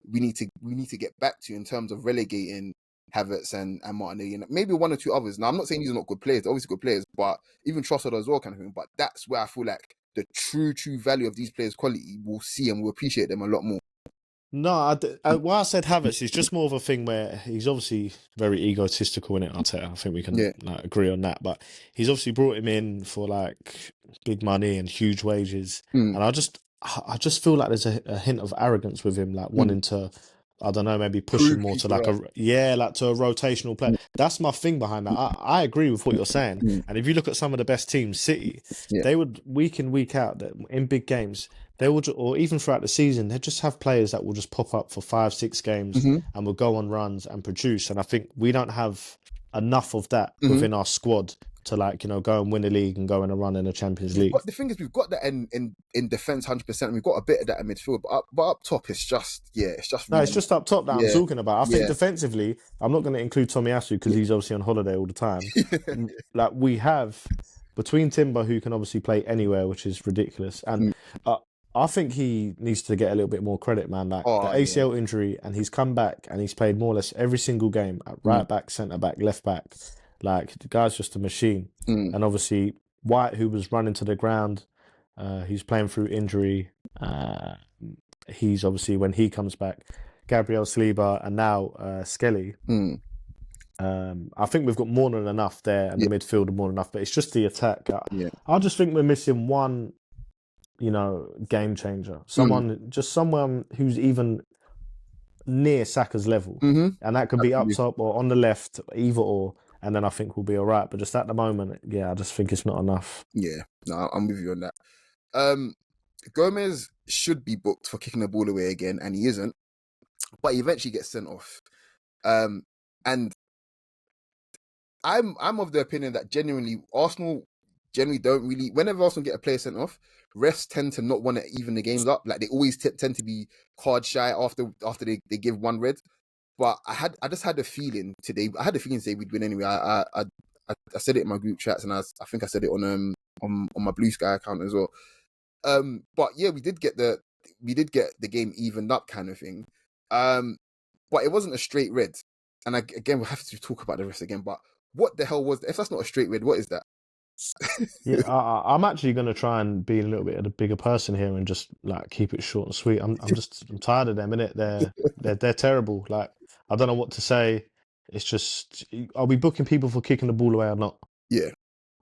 Speaker 1: we need to get back to in terms of relegating Havertz and Martinelli and maybe one or two others. Now, I'm not saying these are not good players. They're obviously good players, but even Trossard as well kind of thing. But that's where I feel like the true value of these players' quality, we'll see and we'll appreciate them a lot more.
Speaker 2: No, why I said Havertz is just more of a thing where he's obviously very egotistical in it, Arteta. I think we can agree on that. But he's obviously brought him in for like big money and huge wages. And I just feel like there's a hint of arrogance with him, like wanting to, I don't know, maybe push him more to like to a rotational player. That's my thing behind that. I agree with what you're saying. And if you look at some of the best teams, City, they would week in, week out, in big games, they will, or even throughout the season, they just have players that will just pop up for 5-6 games and will go on runs and produce. And I think we don't have enough of that within our squad to go and win a league and go on a run in the Champions League.
Speaker 1: But the thing is, we've got that in defence 100%. And we've got a bit of that in midfield, but up top, it's just
Speaker 2: no, it's just up top that I'm talking about. I think defensively, I'm not going to include Tomiyasu because he's obviously on holiday all the time. Like we have between Timber, who can obviously play anywhere, which is ridiculous, and I think he needs to get a little bit more credit, man. Like the ACL injury, and he's come back and he's played more or less every single game at right back, centre back, left back. Like the guy's just a machine. And obviously White, who was running to the ground, he's playing through injury. He's obviously, when he comes back, Gabriel Saliba and now Skelly. I think we've got more than enough there, and the midfield more than enough. But it's just the attack. I just think we're missing one, game changer. Someone who's even near Saka's level, and that could be up top or on the left, either or. And then I think we'll be all right. But just at the moment, I just think it's not enough.
Speaker 1: Yeah, no, I'm with you on that. Gomez should be booked for kicking the ball away again, and he isn't. But he eventually gets sent off. And I'm of the opinion that Arsenal generally don't really. Whenever Arsenal get a player sent off, refs tend to not want to even the games up. Like they always tend to be card shy after they give one red. But I just had a feeling today. I had a feeling today we'd win anyway. I said it in my group chats, and I think I said it on my Blue Sky account as well. But yeah, we did get the game evened up kind of thing. But it wasn't a straight red. And again, we'll have to talk about the rest again. But what the hell was that? If that's not a straight red, what is that?
Speaker 2: I'm actually going to try and be a little bit of a bigger person here and just like keep it short and sweet. I'm tired of them, innit? They're terrible. Like I don't know what to say. It's just, are we booking people for kicking the ball away or not?
Speaker 1: Yeah.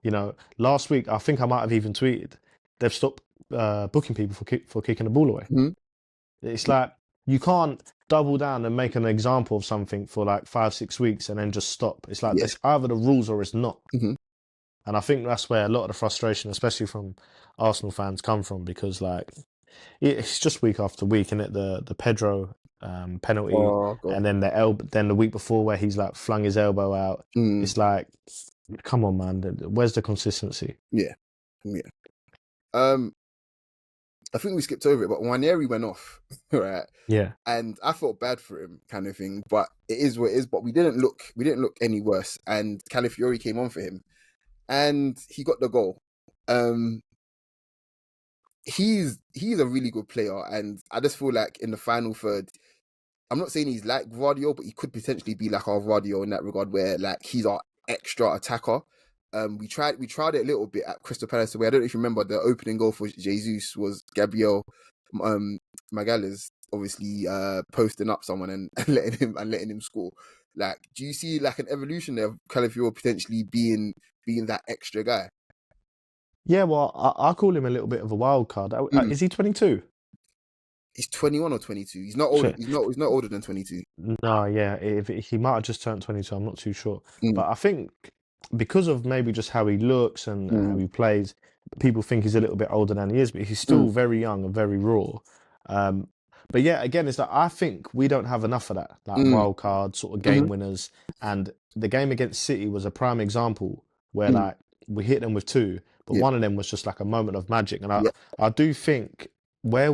Speaker 2: You know, last week I think I might have even tweeted they've stopped booking people for kicking the ball away.
Speaker 1: Mm-hmm.
Speaker 2: It's like you can't double down and make an example of something for like 5-6 weeks and then just stop. It's like it's either the rules or it's not.
Speaker 1: Mm-hmm.
Speaker 2: And I think that's where a lot of the frustration, especially from Arsenal fans, come from, because like it's just week after week, isn't it? The Pedro penalty, and then the week before where he's like flung his elbow out. It's like, come on, man, where's the consistency?
Speaker 1: Yeah. I think we skipped over it, but Nwaneri went off, right?
Speaker 2: Yeah.
Speaker 1: And I felt bad for him, kind of thing. But it is what it is. But we didn't look any worse. And Calafiori came on for him, and he got the goal. He's a really good player, and I just feel like in the final third, I'm not saying he's like Vardio, but he could potentially be like our Vardio in that regard, where like he's our extra attacker. We tried it a little bit at Crystal Palace, where I don't know if you remember the opening goal for Jesus was Gabriel Magalhaes obviously posting up someone and letting him score. Like, do you see like an evolution there of Calafiori potentially being that extra guy?
Speaker 2: Yeah, well, I call him a little bit of a wild card. Is he 22?
Speaker 1: He's 21 or 22. He's not older. He's not older than 22.
Speaker 2: No, yeah, he might have just turned 22. I'm not too sure, but I think because of maybe just how he looks and how he plays, people think he's a little bit older than he is, but he's still very young and very raw. But yeah, again, it's that I think we don't have enough of that, like wild card sort of game winners. And the game against City was a prime example where like we hit them with two, but one of them was just like a moment of magic. And I do think where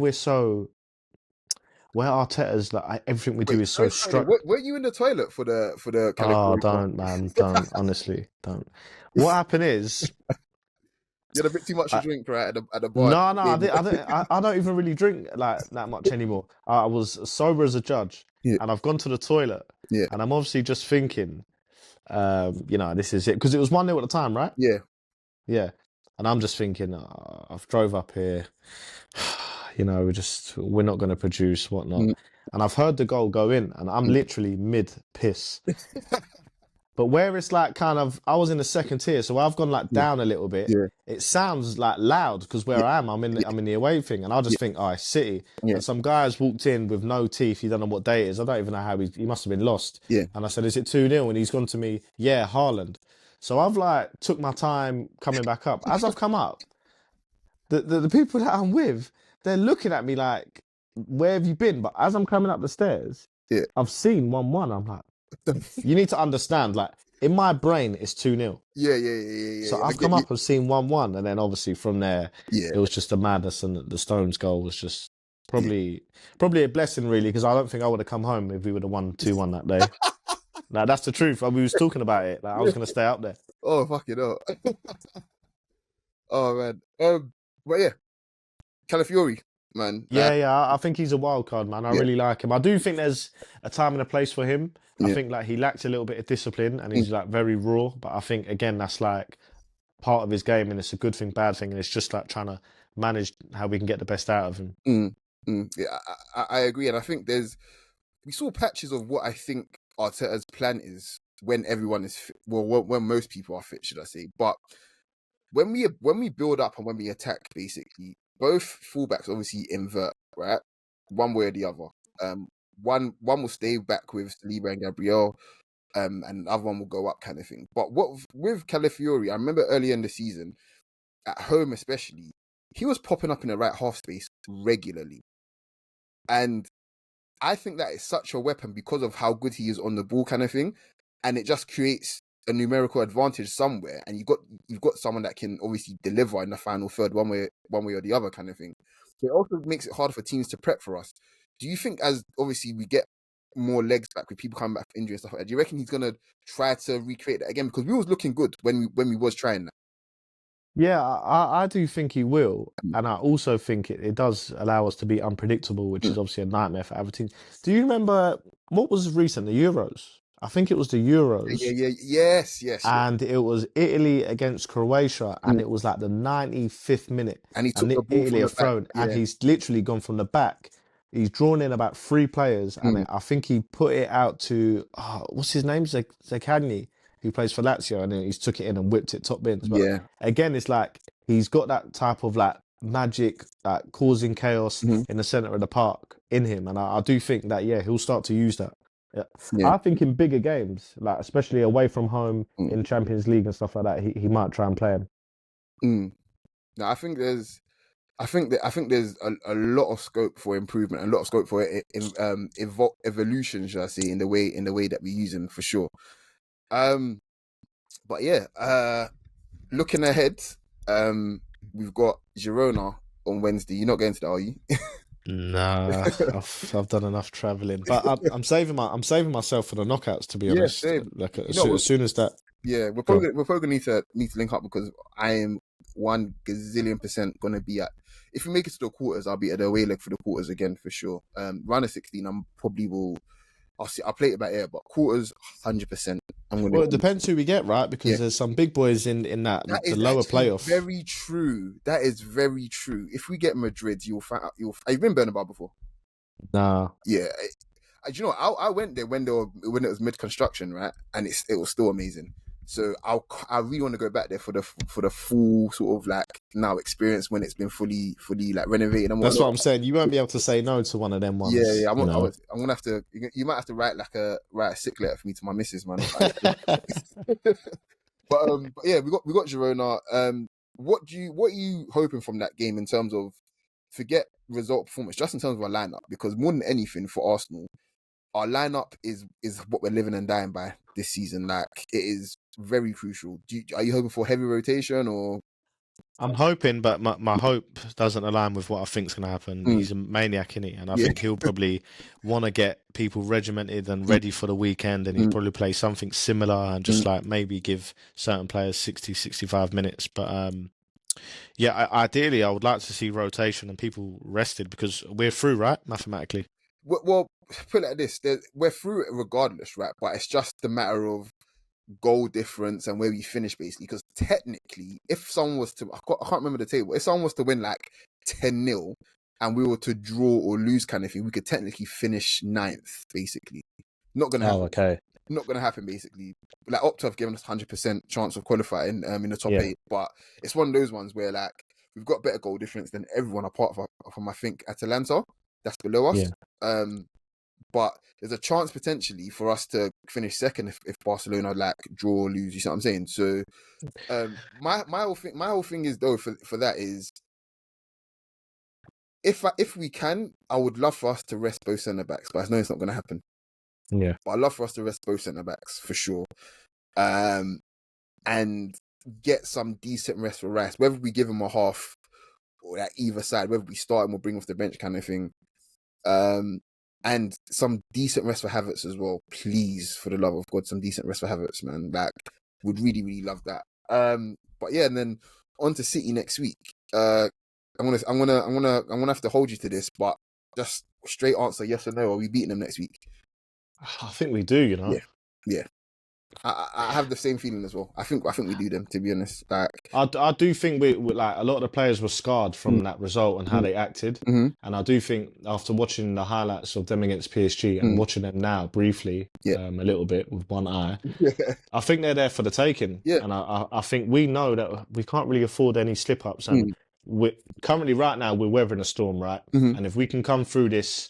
Speaker 2: Arteta's like everything we do is so structured.
Speaker 1: Were you in the toilet for the?
Speaker 2: Oh, don't, man, don't. Honestly, don't. What happened is
Speaker 1: you had a bit too much to drink, right, at the bar.
Speaker 2: No, I don't even really drink like that much anymore. I was sober as a judge, and I've gone to the toilet, and I'm obviously just thinking, this is it, because it was 1-0 at the time, right? Yeah, and I'm just thinking, I've drove up here. We're not going to produce, whatnot. And I've heard the goal go in, and I'm literally mid-piss. But where it's like kind of, I was in the second tier, so I've gone like down a little bit. It sounds like loud, because where I am, I'm in the away thing, and I'll just think, it's City. And some guy has walked in with no teeth. He don't know what day it is. I don't even know how he must have been lost. And I said, is it 2-0? And he's gone to me, yeah, Haaland. So I've like took my time coming back up. As I've come up, the people that I'm with, they're looking at me like, where have you been? But as I'm coming up the stairs, I've seen 1-1. I'm like, you need to understand, like, in my brain, it's 2-0.
Speaker 1: Yeah.
Speaker 2: So I've come up and seen 1-1. And then obviously from there, it was just a madness. And the Stones goal was just probably a blessing, really, because I don't think I would have come home if we would have won 2-1 that day. Like, that's the truth. We was talking about it. Like, I was going to stay up there.
Speaker 1: Oh, fuck it up. Oh, man. But yeah. Calafiori, man.
Speaker 2: I think he's a wild card, man. I really like him. I do think there's a time and a place for him. I think like he lacks a little bit of discipline, and he's like very raw. But I think again that's like part of his game, and it's a good thing, bad thing, and it's just like trying to manage how we can get the best out of him.
Speaker 1: Yeah, I agree, and I think we saw patches of what I think Arteta's plan is when everyone is fit. Well, when most people are fit, should I say? But when we build up and when we attack, basically. Both fullbacks obviously invert, right? One way or the other. One will stay back with Saliba and Gabriel, and the other one will go up, kind of thing. But with Calafiori, I remember earlier in the season, at home especially, he was popping up in the right half space regularly, and I think that is such a weapon because of how good he is on the ball, kind of thing, and it just creates a numerical advantage somewhere, and you've got someone that can obviously deliver in the final third one way or the other, kind of thing. So it also makes it hard for teams to prep for us. Do you think, as obviously we get more legs back with people coming back from injury and stuff like that, do you reckon he's gonna try to recreate that again? Because we was looking good when we was trying that.
Speaker 2: Yeah, I do think he will, and I also think it does allow us to be unpredictable, which is obviously a nightmare for other teams. Do you remember what was recent, the Euros? I think it was the Euros.
Speaker 1: Yes.
Speaker 2: And it was Italy against Croatia, and it was like the 95th minute.
Speaker 1: And he took the ball
Speaker 2: Italy have thrown, and he's literally gone from the back. He's drawn in about 3 players, and I think he put it out to what's his name, Zaccagni, who plays for Lazio, and then he's took it in and whipped it top bins. But
Speaker 1: Yeah.
Speaker 2: again, it's like he's got that type of like magic, like causing chaos in the center of the park in him, and I do think that he'll start to use that. Yeah. I think in bigger games, like especially away from home in Champions League and stuff like that, he might try and play him.
Speaker 1: No, I think there's a lot of scope for improvement, a lot of scope for evolution, should I say, in the way that we use him for sure. But yeah, looking ahead, we've got Girona on Wednesday. You're not going to that, are you?
Speaker 2: Nah, I've done enough traveling, but I'm saving myself for the knockouts, to be honest.
Speaker 1: Same.
Speaker 2: Like as soon as that.
Speaker 1: Yeah, we're probably gonna need to link up, because I am 1 gazillion% gonna be at. If we make it to the quarters, I'll be at the away leg for the quarters again for sure. Round of 16, I'll play it by ear, but quarters 100%.
Speaker 2: Well, it depends who we get, right? Because there's some big boys in that the lower playoff.
Speaker 1: Very true. That is very true. If we get Madrid, you'll find out. Have you been Bernabeu before?
Speaker 2: Nah.
Speaker 1: Yeah. Do you know, I went there when it was mid construction, right? And it was still amazing. So I really want to go back there for the full sort of like now experience when it's been fully like renovated.
Speaker 2: That's what I'm saying. You won't be able to say no to one of them ones.
Speaker 1: Yeah. I'm gonna have to. You might have to write a sick letter for me to my missus, man. But yeah, we got Girona. What are you hoping from that game in terms of, forget result performance, just in terms of our lineup? Because more than anything for Arsenal, our lineup is what we're living and dying by this season. Like, it is very crucial. Are you hoping for heavy rotation or?
Speaker 2: I'm hoping, but my hope doesn't align with what I think is going to happen. He's a maniac, isn't he? And I think he'll probably want to get people regimented and ready for the weekend, and he'll probably play something similar and just like maybe give certain players 60, 65 minutes. But yeah, ideally, I would like to see rotation and people rested, because we're through, right? Mathematically.
Speaker 1: Well, put it like this: we're through it regardless, right? But it's just a matter of goal difference and where we finish, basically. Because technically, if someone was to, I can't remember the table, if someone was to win like 10-0 and we were to draw or lose kind of thing, we could technically finish 9th, basically. Not gonna happen.
Speaker 2: Okay.
Speaker 1: Not gonna happen, basically. Like, Opta have given us 100% chance of qualifying in the top 8, but it's one of those ones where like we've got better goal difference than everyone apart from I think Atalanta, that's below us. But there's a chance potentially for us to finish second if Barcelona like draw or lose. You see what I'm saying? So my whole thing is, though, for that is, if we can, I would love for us to rest both centre backs, but I know it's not going to happen.
Speaker 2: Yeah,
Speaker 1: but I'd love for us to rest both centre backs for sure, and get some decent rest for Rice. Whether we give him a half or at either side, whether we start him or bring him off the bench, kind of thing. And some decent rest for Havertz as well, please, for the love of God, some decent rest for Havertz, man. Like, would really, really love that. But yeah, and then on to City next week. I'm gonna have to hold you to this, but just straight answer, yes or no. Are we beating them next week?
Speaker 2: I think we do. You know.
Speaker 1: Yeah. I have the same feeling as well. I think we do them, to be honest. Like,
Speaker 2: I do think we like a lot of the players were scarred from that result and how they acted, and I do think after watching the highlights of them against PSG and watching them now briefly, a little bit with one eye, I think they're there for the taking. And I think we know that we can't really afford any slip ups, and we're currently right now we're weathering a storm, right? And if we can come through this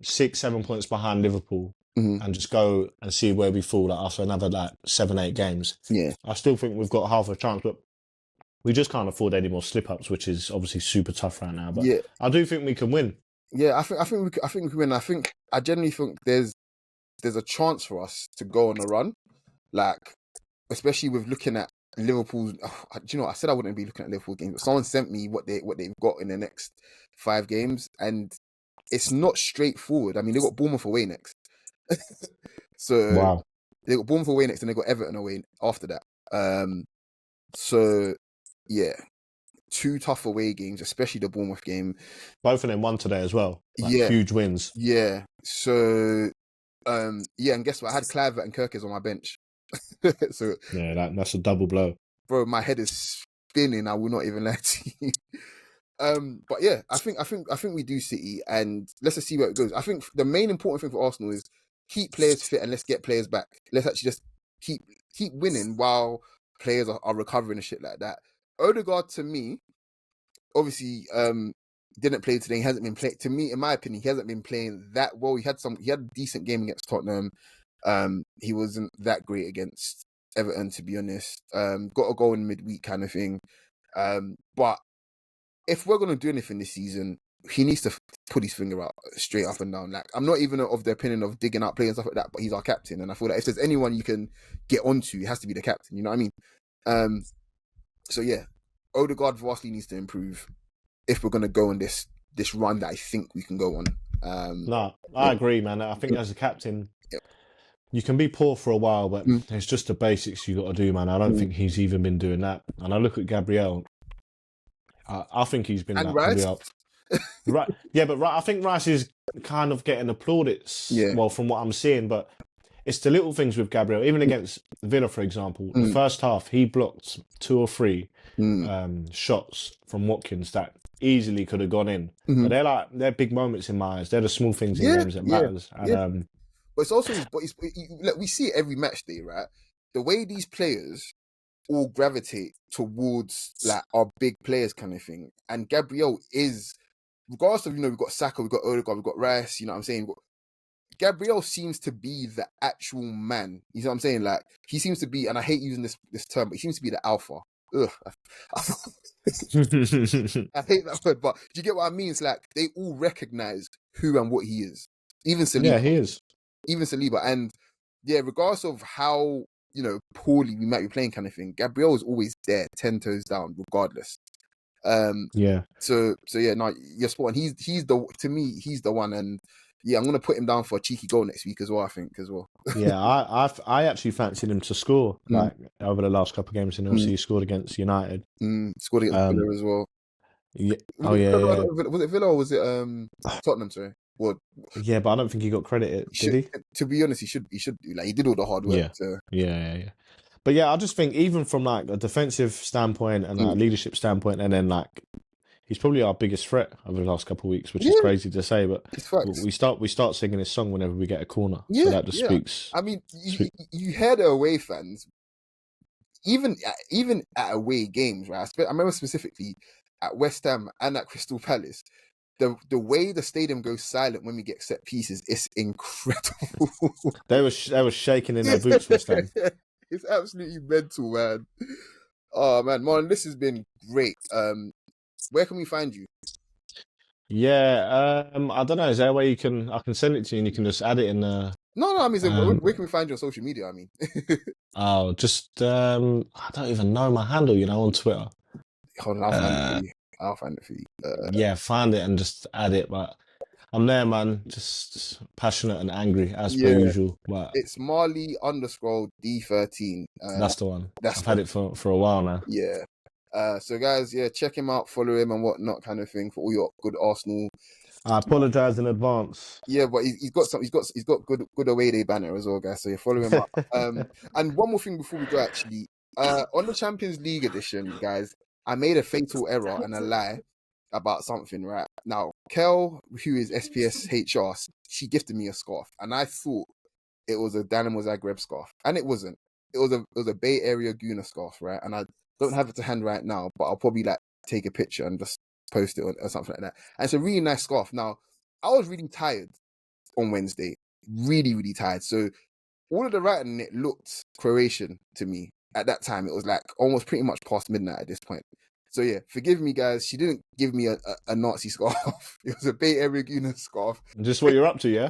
Speaker 2: 6-7 points behind Liverpool. And just go and see where we fall after another like 7-8 games. I still think we've got half a chance, but we just can't afford any more slip ups, which is obviously super tough right now. But I do think we can win.
Speaker 1: Yeah, I think we can win. I genuinely think there's a chance for us to go on a run, like, especially with looking at Liverpool's. Do you know, I said I wouldn't be looking at Liverpool games, but someone sent me what they've got in the next 5 games, and it's not straightforward. I mean, they've got Bournemouth away next. So
Speaker 2: wow.
Speaker 1: They got Bournemouth away next, and they got Everton away after that. So yeah, 2 tough away games, especially the Bournemouth game.
Speaker 2: Both of them won today as well. Like, huge wins.
Speaker 1: Yeah. So and guess what? I had Kluivert and Kerkez on my bench. So
Speaker 2: yeah, that's a double blow,
Speaker 1: bro. My head is spinning. I will not even lie to you. But yeah, I think we do City, and let's just see where it goes. I think the main important thing for Arsenal is keep players fit and let's get players back. Let's actually just keep keep winning while players are recovering and shit like that. Odegaard, to me, obviously, didn't play today. He hasn't been playing. To me, in my opinion, he hasn't been playing that well. He had a decent game against Tottenham. He wasn't that great against Everton, to be honest. Got a goal in midweek kind of thing. But if we're gonna do anything this season, he needs to put his finger out straight up and down. Like, I'm not even of the opinion of digging out players and stuff like that, but he's our captain, and I feel like if there's anyone you can get onto, it has to be the captain. You know what I mean? So yeah, Odegaard vastly needs to improve if we're gonna go on this run that I think we can go on.
Speaker 2: No, I agree, man. I think as a captain, you can be poor for a while, but it's just the basics you got to do, man. I don't think he's even been doing that. And I look at Gabriel. I think he's been
Speaker 1: Rice.
Speaker 2: Right, yeah, but I think Rice is kind of getting applauded. Well, from what I'm seeing, but it's the little things with Gabriel. Even against Villa, for example, the first half he blocked 2 or 3 shots from Watkins that easily could have gone in. But they're big moments in my eyes. They're the small things in games that matters. And,
Speaker 1: but it's also we see it every match day, right? The way these players all gravitate towards like our big players kind of thing, and Gabriel is, regardless of, we've got Saka, we've got Odegaard, we've got Rice, you know what I'm saying? Gabriel seems to be the actual man. You know what I'm saying? Like, he seems to be, and I hate using this term, but he seems to be the alpha. Ugh. I hate that word, but do you get what I mean? It's like they all recognize who and what he is. Even Saliba.
Speaker 2: Yeah, he is.
Speaker 1: Even Saliba. And yeah, regardless of how, poorly we might be playing kind of thing, Gabriel is always there, 10 toes down, regardless.
Speaker 2: Yeah.
Speaker 1: So yeah, no, you're spot on. To me, he's the one, and yeah, I'm gonna put him down for a cheeky goal next week as well. I think as well.
Speaker 2: Yeah, I actually fancied him to score like over the last couple of games, and obviously he scored against United.
Speaker 1: Scored against Villa as well.
Speaker 2: Yeah.
Speaker 1: Was it Villa or was it Tottenham? Sorry. Well,
Speaker 2: yeah, but I don't think he got credit. Did he?
Speaker 1: To be honest, he should do. Like, he did all the hard work.
Speaker 2: Yeah.
Speaker 1: So.
Speaker 2: Yeah. But yeah, I just think even from like a defensive standpoint and a leadership standpoint, and then like he's probably our biggest threat over the last couple of weeks, which is crazy to say, but we start singing his song whenever we get a corner. So that just speaks.
Speaker 1: I mean, you hear the away fans, even at away games, right? I remember specifically at West Ham and at Crystal Palace. The way the stadium goes silent when we get set pieces is incredible.
Speaker 2: They were shaking in their boots, West Ham.
Speaker 1: It's absolutely mental, man. Oh man, Marlon, this has been great. Where can we find you?
Speaker 2: Yeah, I don't know. Is there a way I can send it to you and you can just add it in the...
Speaker 1: No, I mean, where can we find you on social media? I mean,
Speaker 2: just I don't even know my handle. On Twitter.
Speaker 1: Hold on, I'll find it for you.
Speaker 2: Yeah, find it and just add it. But I'm there, man. Just passionate and angry as per usual. But
Speaker 1: it's Marley_D13.
Speaker 2: That's the one. I've had it for a while now.
Speaker 1: Yeah. So guys, check him out, follow him and whatnot, kind of thing, for all your good Arsenal.
Speaker 2: I apologize in advance.
Speaker 1: Yeah, but he's got good away day banner as well, guys. So you follow him up. And one more thing before we go, actually, on the Champions League edition, guys, I made a fatal error and a lie about something. Right now, Kel, who is SPS HR, she gifted me a scarf, and I thought it was a Dynamo Zagreb scarf, and it wasn't. It was a Bay Area Guna scarf, right? And I don't have it to hand right now, but I'll probably take a picture and just post it or something like that. And it's a really nice scarf. Now, I was really tired on Wednesday, really, really tired. So all of the writing, it looked Croatian to me at that time. It was like almost pretty much past midnight at this point. So yeah, forgive me, guys. She didn't give me a Nazi scarf. It was a Bay Area Guna scarf.
Speaker 2: Just what you're up to, yeah?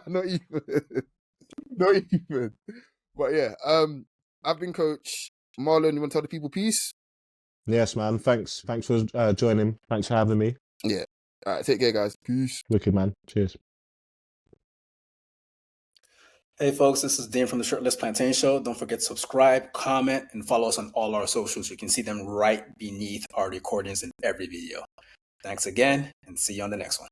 Speaker 1: Not even. But yeah, I've been Coach Marlon. You want to tell the people peace?
Speaker 2: Yes, man. Thanks for joining. Thanks for having me.
Speaker 1: Yeah. All right, take care, guys. Peace.
Speaker 2: Wicked, man. Cheers.
Speaker 3: Hey, folks, this is Dan from the Shirtless Plantain Show. Don't forget to subscribe, comment, and follow us on all our socials. You can see them right beneath our recordings in every video. Thanks again, and see you on the next one.